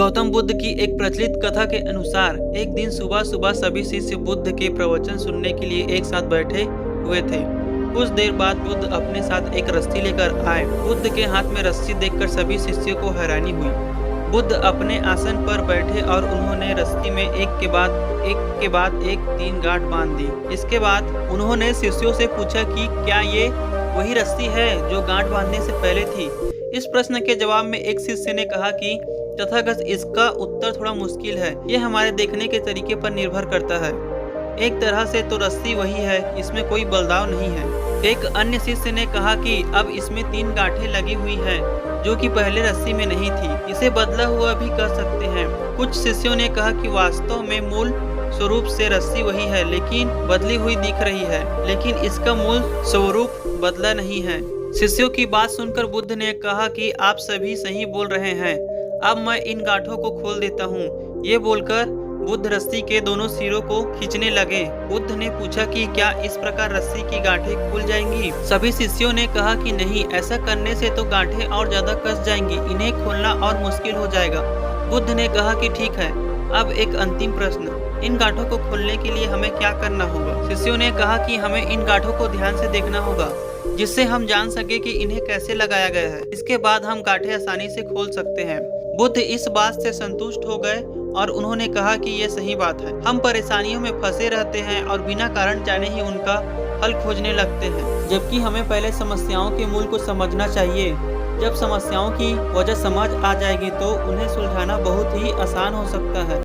गौतम बुद्ध की एक प्रचलित कथा के अनुसार एक दिन सुबह सुबह सभी शिष्य बुद्ध के प्रवचन सुनने के लिए एक साथ बैठे हुए थे। कुछ देर बाद बुद्ध अपने साथ एक रस्सी लेकर आए। बुद्ध के हाथ में रस्सी देखकर सभी शिष्यों को हैरानी हुई। बुद्ध अपने आसन पर बैठे और उन्होंने रस्सी में एक के बाद एक 3 गांठ बांध दी। इसके बाद उन्होंने शिष्यों से पूछा कि क्या ये वही रस्सी है जो गांठ बांधने से पहले थी। इस प्रश्न के जवाब में एक शिष्य ने कहा कि तथागत, इसका उत्तर थोड़ा मुश्किल है। ये हमारे देखने के तरीके पर निर्भर करता है। एक तरह से तो रस्सी वही है, इसमें कोई बदलाव नहीं है। एक अन्य शिष्य ने कहा कि अब इसमें 3 गांठें लगी हुई हैं, जो कि पहले रस्सी में नहीं थी। इसे बदला हुआ भी कह सकते हैं। कुछ शिष्यों ने कहा कि वास्तव में मूल स्वरूप से रस्सी वही है, लेकिन बदली हुई दिख रही है, लेकिन इसका मूल स्वरूप बदला नहीं है। शिष्यों की बात सुनकर बुद्ध ने कहा कि आप सभी सही बोल रहे हैं, अब मैं इन गांठों को खोल देता हूँ। ये बोलकर बुद्ध रस्सी के दोनों सिरों को खींचने लगे। बुद्ध ने पूछा कि क्या इस प्रकार रस्सी की गांठें खुल जाएंगी? सभी शिष्यों ने कहा कि नहीं, ऐसा करने से तो गांठें और ज्यादा कस जाएंगी, इन्हें खोलना और मुश्किल हो जाएगा। बुद्ध ने कहा कि ठीक है, अब एक अंतिम प्रश्न, इन गांठों को खोलने के लिए हमें क्या करना होगा? शिष्यों ने कहा कि हमें इन गांठों को ध्यान से देखना होगा, जिससे हम जान सके कि इन्हें कैसे लगाया गया है। इसके बाद हम गांठें आसानी से खोल सकते हैं। बुद्ध इस बात से संतुष्ट हो गए और उन्होंने कहा कि यह सही बात है। हम परेशानियों में फंसे रहते हैं और बिना कारण जाने ही उनका हल खोजने लगते हैं, जबकि हमें पहले समस्याओं के मूल को समझना चाहिए। जब समस्याओं की वजह समझ आ जाएगी तो उन्हें सुलझाना बहुत ही आसान हो सकता है।